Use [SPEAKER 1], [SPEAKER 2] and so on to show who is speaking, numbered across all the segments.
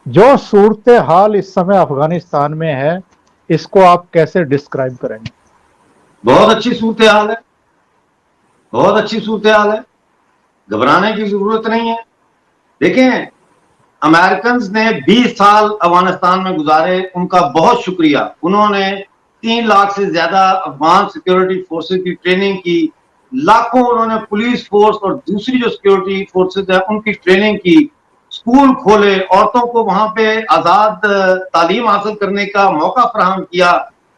[SPEAKER 1] जो सूरत हाल इस समय अफगानिस्तान में है, इसको आप कैसे डिस्क्राइब करेंगे?
[SPEAKER 2] बहुत अच्छी सूरत हाल है, बहुत अच्छी सूरत हाल है। घबराने की जरूरत नहीं है। देखें, अमेरिकन ने 20 साल अफगानिस्तान में गुजारे, उनका बहुत शुक्रिया। उन्होंने 3 लाख से ज्यादा अफगान सिक्योरिटी फोर्सेस की ट्रेनिंग की, लाखों उन्होंने पुलिस फोर्स और दूसरी जो सिक्योरिटी फोर्सेस है उनकी ट्रेनिंग की, स्कूल खोले, औरतों को वहां पे आजाद तालीम हासिल करने का मौका फराहम किया,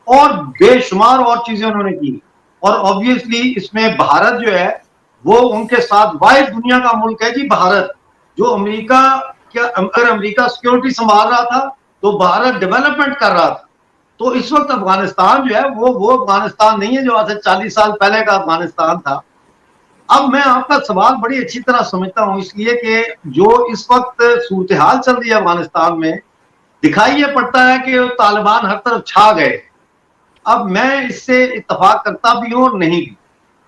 [SPEAKER 2] और बेशुमार और चीजें उन्होंने की। और ऑब्वियसली इसमें भारत जो है वो उनके साथ, वाहिद दुनिया का मुल्क है जी भारत, जो अमेरिका, क्या अगर अमेरिका सिक्योरिटी संभाल रहा था तो भारत डेवलपमेंट कर रहा था। तो इस वक्त अफगानिस्तान जो है वो अफगानिस्तान नहीं है जो आज से 40 साल पहले का अफगानिस्तान था। अब मैं आपका सवाल बड़ी अच्छी तरह समझता हूं, इसलिए कि जो इस वक्त सूरत हाल चल रही है अफगानिस्तान में, दिखाई ये पड़ता है कि तालिबान हर तरफ छा गए। अब मैं इससे इत्तेफाक करता भी हूं और नहीं भी।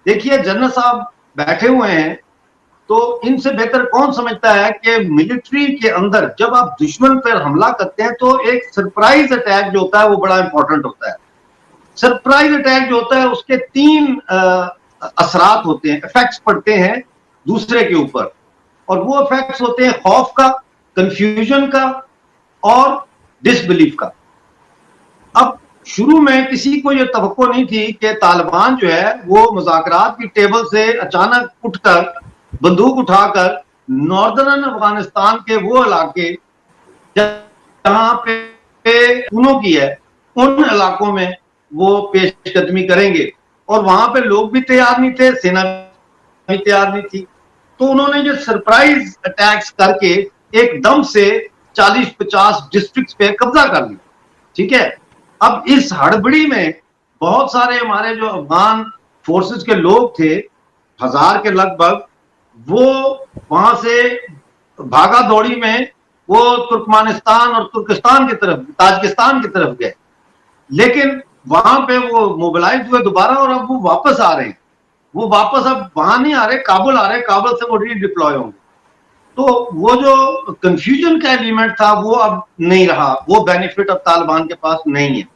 [SPEAKER 2] देखिए, जनरल साहब बैठे हुए हैं, तो इनसे बेहतर कौन समझता है कि मिलिट्री के अंदर जब आप दुश्मन पर हमला करते हैं तो एक सरप्राइज अटैक जो होता है वो बड़ा इंपॉर्टेंट होता है। सरप्राइज अटैक जो होता है उसके 3 असरात होते हैं, इफेक्ट्स पड़ते हैं दूसरे के ऊपर, और वो इफेक्ट्स होते हैं खौफ का, कंफ्यूजन का और डिसबिलीफ का। अब शुरू में किसी को यह तवक्को नहीं थी कि तालिबान जो है वो मुज़ाकरात की टेबल से अचानक उठकर बंदूक उठाकर नॉर्दर्न अफगानिस्तान के वो इलाके जहां पे खूनों की है उन इलाकों में वो पेशकदमी करेंगे, और वहां पे लोग भी तैयार नहीं थे, सेना भी तैयार नहीं थी। तो उन्होंने ये सरप्राइज अटैक्स करके एकदम से 40-50 डिस्ट्रिक्ट्स पे कब्जा कर लिया। ठीक है, अब इस हड़बड़ी में बहुत सारे हमारे जो अफगान फोर्सेस के लोग थे, 1000 के लगभग, वो वहां से भागा दौड़ी में वो तुर्कमानिस्तान और तुर्किस्तान की तरफ, ताजिकिस्तान की तरफ गए। लेकिन वहां पे वो मोबिलाइज हुए दोबारा, और अब वो वापस आ रहे हैं। वो वापस अब वहां नहीं आ रहे, काबुल आ रहे हैं, काबुल से वो रीडिप्लॉय होंगे। तो वो जो कंफ्यूजन का एलिमेंट था वो अब नहीं रहा, वो बेनिफिट अब तालिबान के पास नहीं है।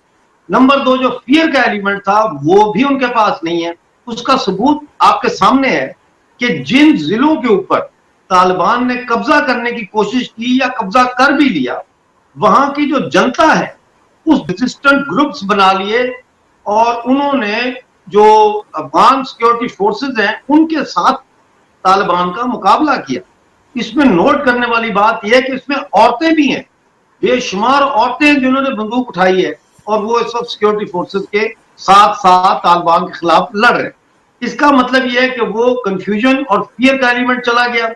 [SPEAKER 2] नंबर 2, जो फियर का एलिमेंट था वो भी उनके पास नहीं है। उसका सबूत आपके सामने है कि जिन जिलों के ऊपर तालिबान ने कब्जा करने की कोशिश की या कब्जा कर भी लिया, वहां की जो जनता है उस रेजिस्टेंट ग्रुप्स बना लिए, और उन्होंने जो अफगान सिक्योरिटी फोर्सेस हैं उनके साथ तालिबान का मुकाबला किया। इसमें नोट करने वाली बात यह है कि इसमें औरतें भी हैं, बेशुमार औरतें जिन्होंने बंदूक उठाई है, और वो इस वक्त सिक्योरिटी फोर्सेस के साथ साथ तालिबान के खिलाफ लड़ रहे हैं। इसका मतलब यह है कि वो कंफ्यूजन और फियर का एलिमेंट चला गया,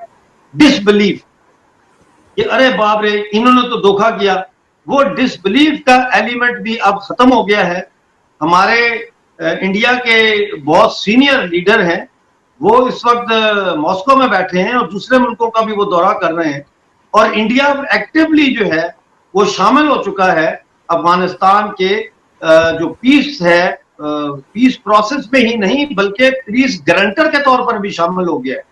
[SPEAKER 2] डिसबिलीफ, कि अरे बाप रे इन्होंने तो धोखा किया, वो डिसबिलीफ का एलिमेंट भी अब खत्म हो गया है। हमारे इंडिया के बहुत सीनियर लीडर हैं, वो इस वक्त मॉस्को में बैठे हैं और दूसरे मुल्कों का भी वो दौरा कर रहे हैं, और इंडिया एक्टिवली जो है वो शामिल हो चुका है अफगानिस्तान के जो पीस है, पीस प्रोसेस में ही नहीं बल्कि पीस गारंटर के तौर पर भी शामिल हो गया है।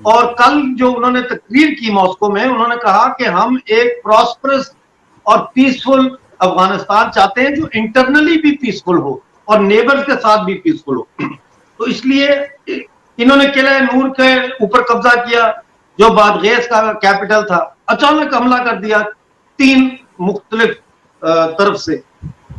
[SPEAKER 2] और कल जो उन्होंने तकरीर की मॉस्को में, उन्होंने कहा कि हम एक प्रॉस्परस और पीसफुल अफगानिस्तान चाहते हैं जो इंटरनली भी पीसफुल हो और नेबर्स के साथ भी पीसफुल हो। तो इसलिए इन्होंने किले नूर के ऊपर कब्जा किया, जो बादगेस का कैपिटल था, अचानक हमला कर दिया 3 मुख्तलिफ तरफ से,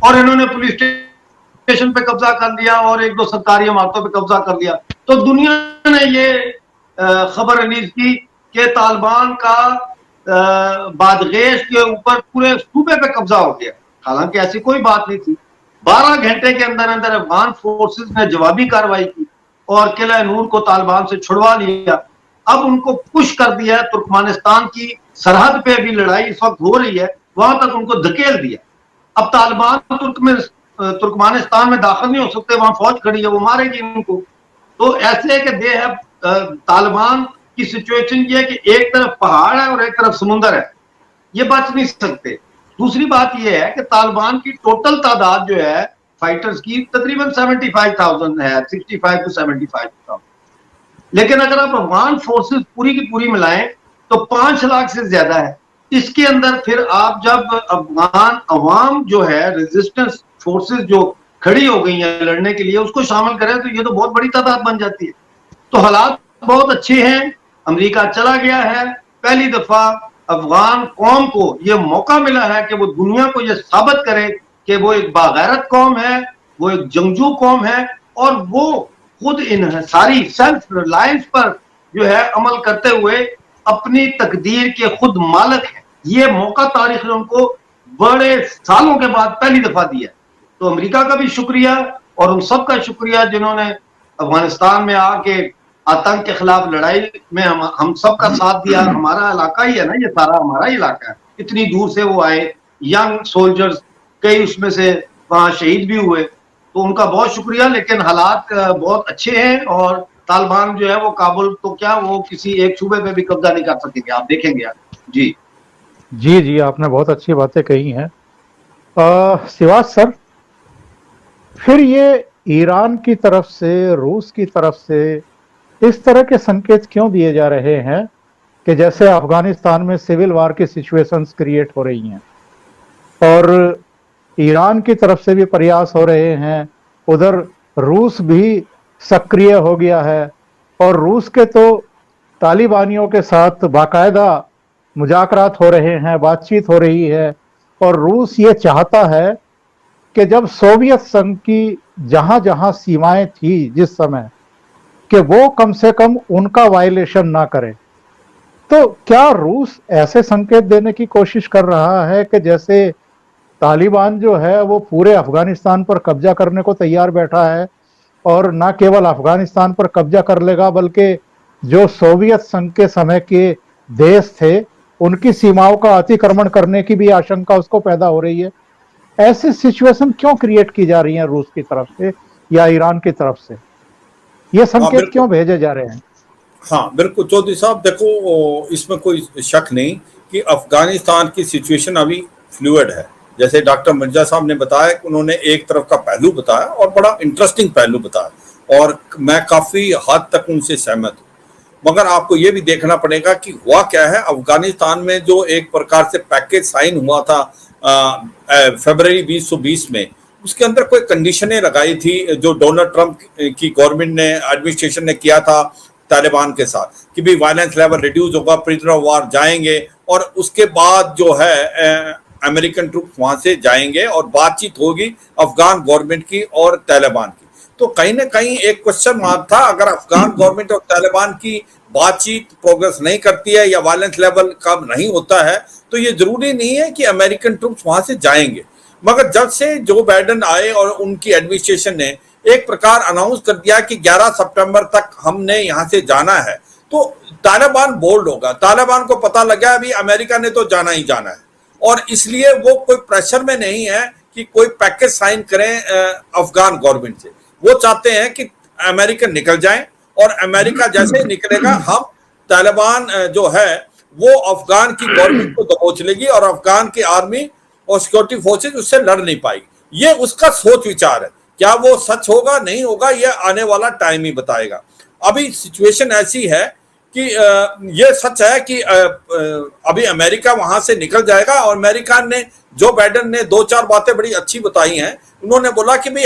[SPEAKER 2] और इन्होंने पुलिस स्टेशन पे कब्जा कर लिया और 1-2 सरकारी इमारतों पे कब्जा कर लिया। तो दुनिया ने ये खबर रिलीज की कि तालिबान का बादगेश के ऊपर पूरे सूबे पे कब्जा हो गया। हालांकि ऐसी कोई बात नहीं थी। 12 घंटे के अंदर अंदर अफगान फोर्सेस ने जवाबी कार्रवाई की और किला नूर को तालिबान से छुड़वा लिया। अब उनको पुश कर दिया, तुर्कमानिस्तान की सरहद पे भी लड़ाई इस वक्त हो रही है, वहां तक उनको धकेल दिया। अब तालिबान तुर्कमानिस्तान में दाखिल नहीं हो सकते, वहां फौज खड़ी है, वो मारेगी इनको। तो ऐसे है कि दे है तालिबान की सिचुएशन ये है कि एक तरफ पहाड़ है और एक तरफ समुंदर है, ये बच नहीं सकते। दूसरी बात यह है कि तालिबान की टोटल तादाद जो है फाइटर्स की तकरीबन 75,000 है, 65 to 75,000। लेकिन अगर आप अफगान फोर्सेस पूरी की पूरी मिलाएं तो 5 लाख से ज्यादा है। इसके अंदर फिर आप जब अफगान अवाम जो है रेजिस्टेंस फोर्सेस जो खड़ी हो गई हैं लड़ने के लिए उसको शामिल करें तो ये तो बहुत बड़ी तादाद बन जाती है। तो हालात बहुत अच्छे हैं, अमेरिका चला गया है, पहली दफा अफगान कौम को यह मौका मिला है कि वो दुनिया को यह साबित करे कि वो एक बागैरत कौम है, वो एक जंगजू कौम है और वो खुद इन सारी सेल्फ रिलायंस पर जो है अमल करते हुए अपनी तकदीर के खुद मालिक है। ये मौका तारीख ने उनको बड़े सालों के बाद पहली दफा दिया। तो अमेरिका का भी शुक्रिया और उन सब का शुक्रिया जिन्होंने अफगानिस्तान में आके आतंक के खिलाफ लड़ाई में हम सब का साथ दिया। हमारा इलाका ही है ना, ये सारा हमारा इलाका है, इतनी दूर से वो आए, यंग सोल्जर्स, कई उसमें से वहां शहीद भी हुए, तो उनका बहुत शुक्रिया। लेकिन हालात बहुत अच्छे हैं और तालिबान जो है वो काबुल तो क्या वो किसी एक सूबे पे भी कब्जा नहीं कर सकेंगे, आप देखेंगे आप। जी
[SPEAKER 1] जी जी, आपने बहुत अच्छी बातें कही हैं। शिवाज सर, फिर ये ईरान की तरफ से, रूस की तरफ से इस तरह के संकेत क्यों दिए जा रहे हैं कि जैसे अफगानिस्तान में सिविल वार की सिचुएशंस क्रिएट हो रही हैं और ईरान की तरफ से भी प्रयास हो रहे हैं, उधर रूस भी सक्रिय हो गया है और रूस के तो तालिबानियों के साथ बाकायदा मुज़ाकरात हो रहे हैं, बातचीत हो रही है और रूस ये चाहता है कि जब सोवियत संघ की जहां जहां सीमाएं थी जिस समय, कि वो कम से कम उनका वायलेशन ना करे। तो क्या रूस ऐसे संकेत देने की कोशिश कर रहा है कि जैसे तालिबान जो है वो पूरे अफगानिस्तान पर कब्जा करने को तैयार बैठा है और ना केवल अफगानिस्तान पर कब्जा कर लेगा बल्कि जो सोवियत संघ के समय के देश थे उनकी सीमाओं का अतिक्रमण करने की भी आशंका उसको पैदा हो रही है। ऐसी सिचुएशन क्यों क्रिएट की जा रही है रूस की तरफ से या ईरान की तरफ से? ये
[SPEAKER 3] हाँ
[SPEAKER 1] संकेत क्यों
[SPEAKER 3] बिल्कुल।
[SPEAKER 1] भेजे जा रहे हैं?
[SPEAKER 3] हाँ बिल्कुल चौधरी साहब, देखो इसमें कोई शक नहीं कि अफगानिस्तान की सिचुएशन अभी फ्लूइड है। जैसे डॉक्टर मिर्जा साहब ने बताया कि उन्होंने एक तरफ का पहलू बताया और बड़ा इंटरेस्टिंग पहलू बताया और मैं काफी हद तक उनसे सहमत हूँ। मगर आपको ये भी देखना पड़ेगा कि हुआ क्या है अफगानिस्तान में। जो एक प्रकार से पैकेज साइन हुआ था फरवरी 2020 में, उसके अंदर कोई कंडीशनें लगाई थी जो डोनाल्ड ट्रंप की गवर्नमेंट ने, एडमिनिस्ट्रेशन ने किया था तालिबान के साथ कि भी वायलेंस लेवल रिड्यूस होगा, प्रिजनर ऑफ वार जाएंगे और उसके बाद जो है अमेरिकन ट्रूप वहां से जाएंगे और बातचीत होगी अफगान गवर्नमेंट की और तालिबान की। तो कहीं ना कहीं एक क्वेश्चन मार्क था, अगर अफगान गवर्नमेंट और तालिबान की बातचीत प्रोग्रेस नहीं करती है या वायलेंस लेवल कम नहीं होता है तो ये जरूरी नहीं है कि अमेरिकन ट्रूप्स वहां से जाएंगे। मगर जब से जो बाइडेन आए और उनकी एडमिनिस्ट्रेशन ने एक प्रकार अनाउंस कर दिया कि 11 सितंबर तक हमने यहां से जाना है, तो तालिबान बोल्ड होगा। तालिबान को पता लगा अभी अमेरिका ने तो जाना ही जाना है और इसलिए वो कोई प्रेशर में नहीं है कि कोई पैकेज साइन करें अफगान गवर्नमेंट से। वो चाहते हैं कि अमेरिकन निकल जाएं और अमेरिका जैसे ही निकलेगा हम तालिबान जो है वो अफगान की गवर्नमेंट को दबोच लेगी और अफगान की आर्मी और सिक्योरिटी फोर्सेज उससे लड़ नहीं पाएगी। ये उसका सोच विचार है। क्या वो सच होगा नहीं होगा ये आने वाला टाइम ही बताएगा। अभी सिचुएशन ऐसी है कि ये सच है कि अभी अमेरिका वहां से निकल जाएगा और अमेरिका ने, जो बाइडेन ने 2-4 बातें बड़ी अच्छी बताई हैं। उन्होंने बोला कि भाई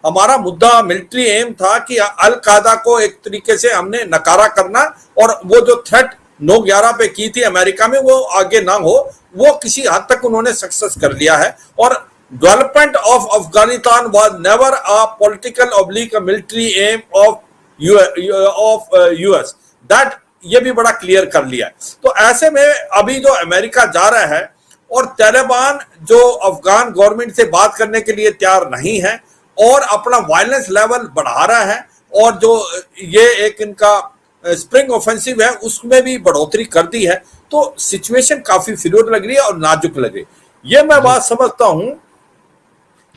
[SPEAKER 3] हमारा मुद्दा मिलिट्री एम था कि अल कायदा को एक तरीके से हमने नकारा करना और वो जो थ्रेट 9/11 पे की थी अमेरिका में वो आगे ना हो, वो किसी हद तक उन्होंने सक्सेस कर लिया है। और development of Afghanistan was never a political oblique military aim of US, दैट ये भी बड़ा क्लियर कर लिया है। तो ऐसे में अभी जो अमेरिका जा रहा है और तालिबान जो अफगान गवर्नमेंट से बात करने के लिए तैयार नहीं है और अपना वायलेंस लेवल बढ़ा रहा है और जो ये एक इनका स्प्रिंग ऑफेंसिव है उसमें भी बढ़ोतरी कर दी है, तो सिचुएशन काफी फ्लूइड लग रही है और नाजुक लग रही है। ये मैं बात समझता हूं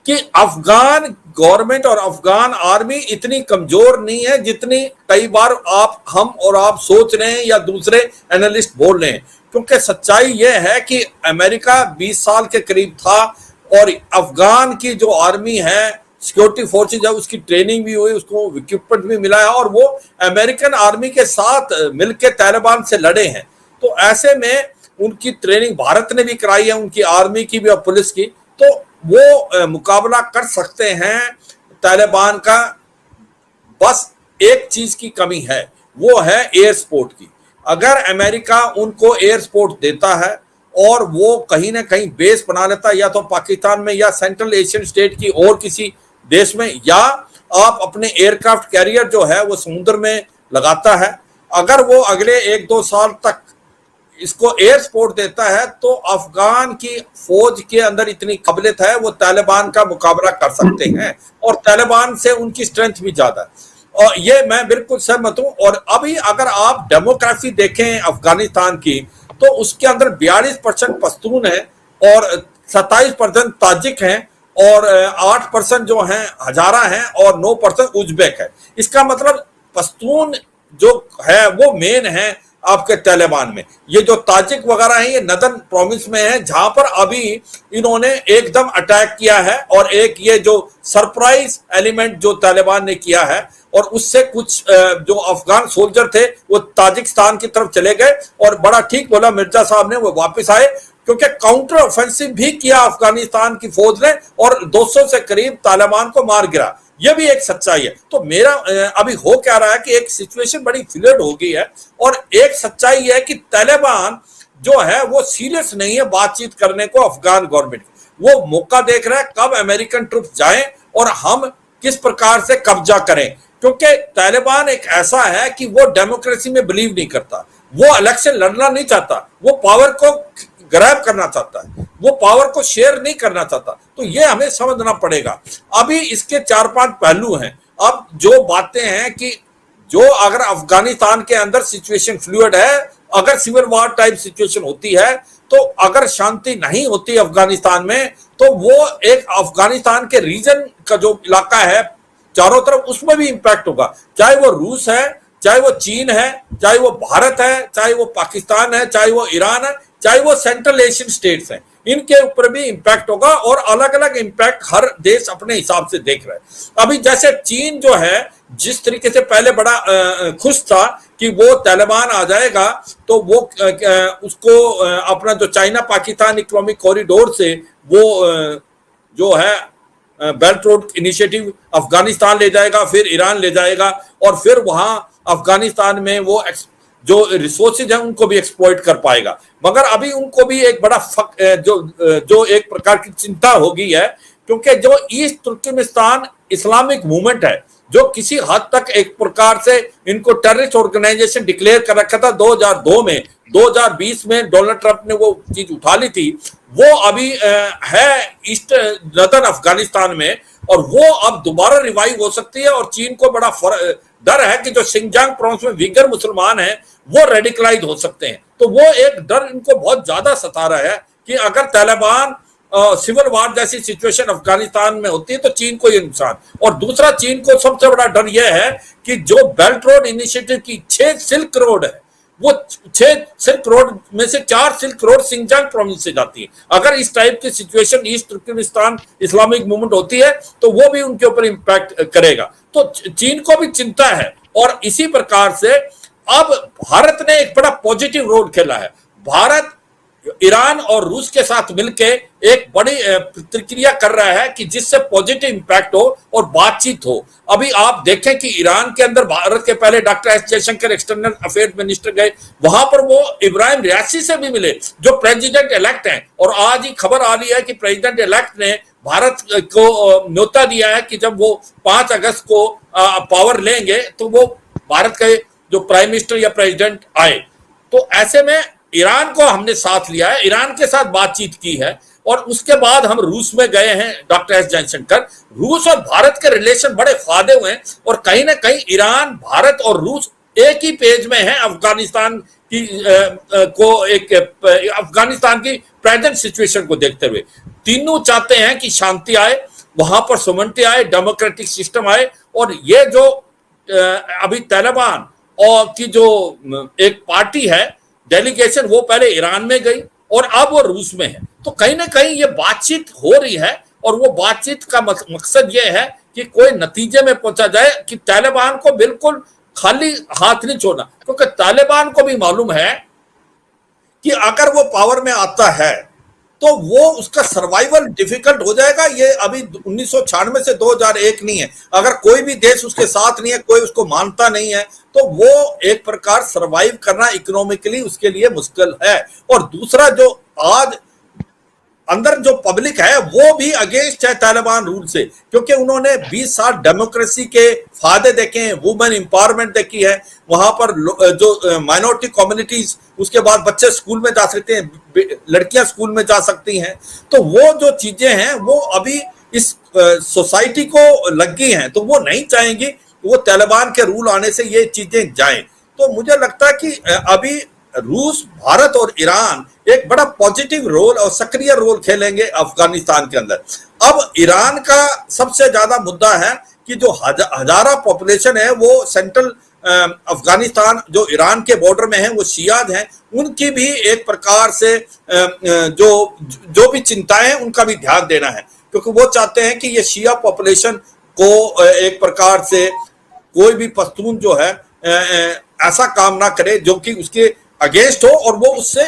[SPEAKER 3] कि अफगान गवर्नमेंट और अफगान आर्मी इतनी कमजोर नहीं है जितनी कई बार हम और आप सोच रहे हैं या दूसरे एनालिस्ट बोल रहे हैं। क्योंकि सच्चाई यह है कि अमेरिका 20 साल के करीब था और अफगान की जो आर्मी है, सिक्योरिटी फोर्सेज है, उसकी ट्रेनिंग भी हुई, उसको इक्विपमेंट भी मिला है और वो अमेरिकन आर्मी के साथ मिलकर तालिबान से लड़े हैं। तो ऐसे में उनकी ट्रेनिंग भारत ने भी कराई है, उनकी आर्मी की भी और पुलिस की, तो वो मुकाबला कर सकते हैं तालिबान का। बस एक चीज की कमी है, वो है एयर सपोर्ट की। अगर अमेरिका उनको एयर सपोर्ट देता है और वो कहीं ना कहीं बेस बना लेता है, या तो पाकिस्तान में या सेंट्रल एशियन स्टेट की और किसी देश में, या आप अपने एयरक्राफ्ट कैरियर जो है वो समुद्र में लगाता है, अगर वो अगले 1-2 साल तक इसको एयर सपोर्ट देता है, तो अफगान की फौज के अंदर इतनी काबिलियत है, वो तालिबान का मुकाबला कर सकते हैं, और तालिबान से उनकी स्ट्रेंथ भी ज्यादा है। और ये मैं बिल्कुल सहमत हूं। और अभी अगर आप डेमोग्राफी देखें अफगानिस्तान की, तो उसके अंदर 42% पश्तून है और 27% ताजिक हैं, और 8% जो हैं हजारा हैं, और 9% उज्बेक है। इसका मतलब पश्तून जो है वो मेन है आपके तालिबान में। ये जो ताजिक वगैरह है ये नदन प्रोविंस में है, जहां पर अभी इन्होंने एकदम अटैक किया है, और एक ये जो सरप्राइज एलिमेंट जो तालिबान ने किया है, और उससे कुछ जो अफगान सोल्जर थे वो ताजिकिस्तान की तरफ चले गए, और बड़ा ठीक बोला मिर्जा साहब ने, वो वापस आए, क्योंकि काउंटर ऑफेंसिव भी किया अफगानिस्तान की फौज ने, और 200 से करीब तालिबान को मार गिरा। यह भी एक सच्चाई है। तो मेरा अभी हो क्या रहा है कि एक सिचुएशन बड़ी फ्लूइड हो गई है, और एक सच्चाई है कि तालिबान जो है वो सीरियस नहीं है बातचीत करने को अफगान गवर्नमेंट। वो मौका देख रहा है कब अमेरिकन ट्रुप जाएं और हम किस प्रकार से कब्जा करें, क्योंकि तालिबान एक ऐसा है कि वो डेमोक्रेसी में बिलीव नहीं करता, वो इलेक्शन लड़ना नहीं चाहता, वो पावर को ग्रैब करना चाहता है, वो पावर को शेयर नहीं करना चाहता। तो ये हमें समझना पड़ेगा। अभी इसके 4-5 पहलू हैं। अब जो बातें हैं कि जो अगर अफगानिस्तान के अंदर सिचुएशन फ्लूइड है, अगर सिविल वॉर टाइप सिचुएशन होती है, तो अगर शांति नहीं होती अफगानिस्तान में, तो वो एक अफगानिस्तान के रीजन का जो इलाका है चारों तरफ, उसमें भी इंपैक्ट होगा। चाहे वो रूस है, चाहे वो चीन है, चाहे वो भारत है, चाहे वो पाकिस्तान है, चाहे वो ईरान है, चाहे वो सेंट्रल एशियन स्टेट्स हैं, इनके ऊपर भी इंपैक्ट होगा, और अलग अलग इंपैक्ट हर देश अपने हिसाब से देख रहा है। अभी जैसे चीन जो है, जिस तरीके से पहले बड़ा खुश था कि वो तालिबान आ जाएगा, तो वो उसको अपना जो चाइना पाकिस्तान इकोनॉमिक कॉरिडोर से वो जो है बेल्ट रोड इनिशिएटिव अफगानिस्तान ले जाएगा, फिर ईरान ले जाएगा, और फिर वहां अफगानिस्तान में वो जो रिसोर्सेज हैं उनको भी एक्सप्लॉइट कर पाएगा। मगर अभी उनको भी एक बड़ा जो एक प्रकार की चिंता हो गई है, क्योंकि जो ईस्ट तुर्कमेनिस्तान इस्लामिक मूवमेंट है, जो किसी हद तक एक प्रकार से इनको टेररिस्ट ऑर्गेनाइजेशन डिक्लेयर कर रखा था 2002 में, 2020 में डोनाल्ड ट्रंप ने वो चीज उठा ली थी, वो अभी है ईस्ट नदन अफगानिस्तान में, और वो अब दोबारा रिवाइव हो सकती है। और चीन को बड़ा डर है कि जो सिंगजांग प्रोविंस में विगर मुसलमान हैं वो रेडिकलाइज हो सकते हैं। तो वो एक डर इनको बहुत ज्यादा सता रहा है कि अगर तालिबान सिविल वार जैसी सिचुएशन अफगानिस्तान में होती है तो चीन को ये नुकसान। और दूसरा, चीन को सबसे बड़ा डर यह है कि जो बेल्ट रोड इनिशिएटिव की 6 सिल्क रोड है, वो 6 सिल्क रोड में से 4 सिल्क रोड सिंगजांग प्रोविंस से जाती है। अगर इस टाइप की situation east Turkmenistan Islamic movement होती है तो वो भी उनके ऊपर इंपैक्ट करेगा। तो चीन को भी चिंता है। और इसी प्रकार से अब भारत ने एक बड़ा पॉजिटिव रोल खेला है। भारत ईरान और रूस के साथ मिलकर एक बड़ी प्रतिक्रिया कर रहा है कि जिससे पॉजिटिव इंपैक्ट हो और बातचीत हो। अभी आप देखें कि ईरान के अंदर भारत के पहले doctor S Jaishankar external affairs minister गए, वहां पर वो इब्राहिम रियासी से भी मिले जो प्रेसिडेंट इलेक्ट हैं। और आज ही खबर आ रही है कि प्रेसिडेंट इलेक्ट ने भारत को न्योता दिया है कि जब वो 5 अगस्त को पावर लेंगे तो वो भारत के जो प्राइम मिनिस्टर या प्रेसिडेंट आए। तो ऐसे में ईरान को हमने साथ लिया है, ईरान के साथ बातचीत की है। और उसके बाद हम रूस में गए हैं डॉक्टर एस जयशंकर। रूस और भारत के रिलेशन बड़े फायदे हुए हैं, और कहीं ना कहीं ईरान, भारत और रूस एक ही पेज में है अफगानिस्तान की अफगानिस्तान की प्रेजेंट सिचुएशन को देखते हुए। तीनों चाहते हैं कि शांति आए, वहां पर सोवरेनिटी आए, डेमोक्रेटिक सिस्टम आए। और ये जो अभी तालिबान और की जो एक पार्टी है डेलीगेशन, वो पहले ईरान में गई और अब वो रूस में है। तो कहीं ना कहीं ये बातचीत हो रही है, और वो बातचीत का मकसद ये है कि कोई नतीजे में पहुंचा जाए कि तालिबान को बिल्कुल खाली हाथ नहीं छोड़ना। क्योंकि तालिबान को भी मालूम है कि अगर वो पावर में आता है तो वो उसका सर्वाइवल डिफिकल्ट हो जाएगा। ये अभी 1996 से 2001 नहीं है। अगर कोई भी देश उसके साथ नहीं है, कोई उसको मानता नहीं है, तो वो एक प्रकार सर्वाइव करना इकोनॉमिकली उसके लिए मुश्किल है। और दूसरा, जो आज अंदर जो पब्लिक है वो भी अगेंस्ट है तालिबान रूल से, क्योंकि उन्होंने 20 साल डेमोक्रेसी के फायदे देखे हैं, वुमेन एम्पावरमेंट देखी है, वहां पर जो माइनॉरिटी कम्युनिटीज, उसके बाद बच्चे स्कूल में जा सकते हैं, लड़कियां स्कूल में जा सकती हैं। तो वो जो चीजें हैं वो अभी इस सोसाइटी को लग गई हैं, तो वो नहीं चाहेंगी वो तालिबान के रूल आने से ये चीजें जाएं। तो मुझे लगता है कि अभी रूस, भारत और ईरान एक बड़ा पॉजिटिव रोल और सक्रिय रोल खेलेंगे अफगानिस्तान के अंदर। अब ईरान का सबसे ज्यादा मुद्दा है कि जो हजारा पॉपुलेशन है वो सेंट्रल अफगानिस्तान जो ईरान के बॉर्डर में है वो शियाज हैं, उनकी भी एक प्रकार से जो भी चिंताएं हैं उनका भी ध्यान देना है, क्योंकि वो चाहते हैं कि ये शिया पॉपुलेशन को एक प्रकार से कोई भी पश्तून जो है ऐसा काम ना करे जो कि उसके अगेंस्ट हो और वो उससे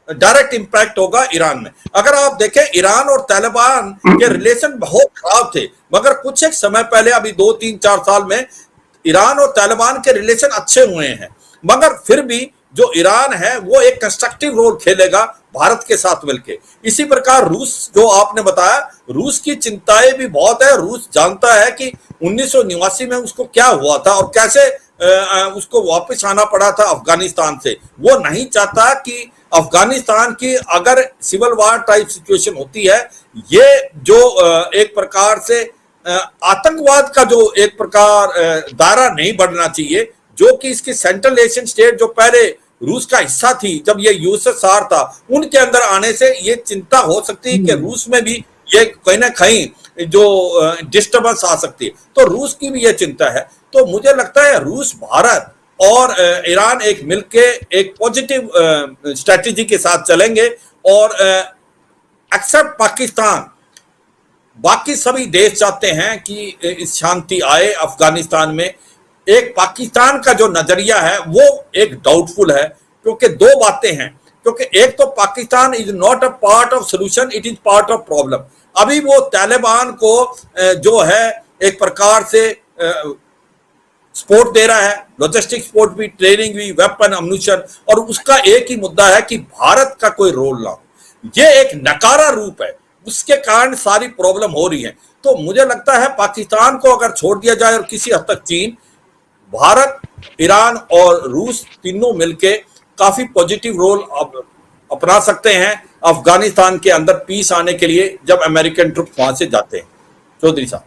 [SPEAKER 3] डायरेक्ट इंपैक्ट होगा ईरान में। अगर आप देखें, ईरान और तालिबान के रिलेशन बहुत खराब थे, मगर कुछ एक समय पहले, अभी 2-3-4 साल में ईरान और तालिबान के रिलेशन अच्छे हुए हैं। मगर फिर भी जो ईरान है वो एक कंस्ट्रक्टिव रोल खेलेगा भारत के साथ मिलकर। इसी प्रकार रूस, जो आपने बताया, रूस की चिंताएं भी बहुत है। रूस जानता है कि 1989 में उसको क्या हुआ था और कैसे उसको वापस आना पड़ा था अफगानिस्तान से। वो नहीं चाहता कि अफगानिस्तान की अगर सिविल वार टाइप सिचुएशन होती है, ये जो एक प्रकार से आतंकवाद का जो एक प्रकार दायरा नहीं बढ़ना चाहिए, जो कि इसकी सेंट्रल एशियन स्टेट जो पहले रूस का हिस्सा थी जब ये यूएसएसआर था, उनके अंदर आने से ये चिंता हो सकती है कि रूस में भी ये कहीं ना कहीं जो डिस्टर्बेंस आ सकती है। तो रूस की भी ये चिंता है। तो मुझे लगता है रूस, भारत और ईरान एक मिलके एक पॉजिटिव स्ट्रेटेजी के साथ चलेंगे और एक्सेप्ट पाकिस्तान, बाकी सभी देश चाहते हैं कि शांति आए अफगानिस्तान में। एक पाकिस्तान का जो नजरिया है वो एक डाउटफुल है, क्योंकि दो बातें हैं। क्योंकि एक तो Pakistan is not a part of solution, it is part of problem. अभी वो तालिबान को जो है एक प्रकार से सपोर्ट दे रहा है, लॉजिस्टिक सपोर्ट भी, ट्रेनिंग भी, वेपन, अम्यूनिशन, और उसका एक ही मुद्दा है कि भारत का कोई रोल ना हो। ये एक नकारा रूप है, उसके कारण सारी प्रॉब्लम हो रही है। तो मुझे लगता है पाकिस्तान को अगर छोड़ दिया जाए और किसी हद तक चीन, भारत, ईरान और रूस तीनों मिलके काफी पॉजिटिव रोल अपना सकते हैं अफगानिस्तान के अंदर पीस आने के लिए, जब अमेरिकन ट्रुप वहां से जाते हैं। चौधरी साहब।